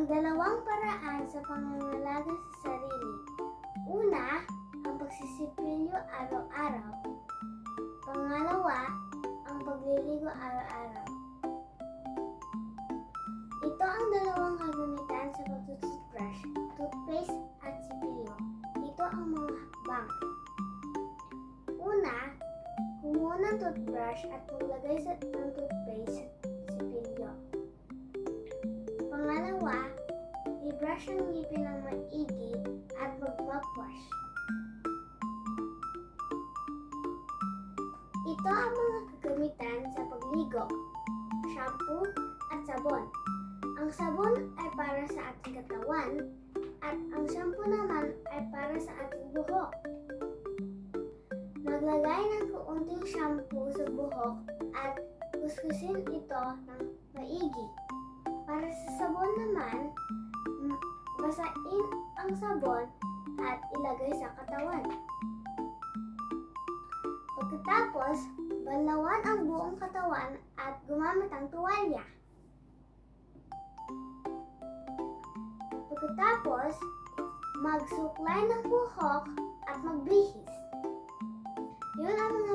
dalawang paraan sa pangangalaga sa sarili. Una, ang pagsisipilyo araw-araw. Pangalawa, ang pagliligo araw-araw. Ito ang dalawang kagamitan sa pagtutoothbrush, toothpaste at sipilyo. Ito ang mga hakbang. Una, kumuha ng toothbrush at maglagay ng toothpaste sa sipilyo. Pangalawa, i-brush ang ngipin ng maigi at mag-mouthwash. Ito ang mga kagamitan sa pagligo, shampoo at sabon. Ang sabon ay para sa ating katawan at ang shampoo naman ay para sa ating buhok. Maglagay ng kaunting shampoo sa buhok at kuskusin ito ng maigi. Para sa sabon naman, basain ang sabon at ilagay sa katawan. Pagkatapos, banlawan ang buong katawan at gumamit ang tuwalya. Pagkatapos, magsuklay ng buhok at magbihis. Yun ang mga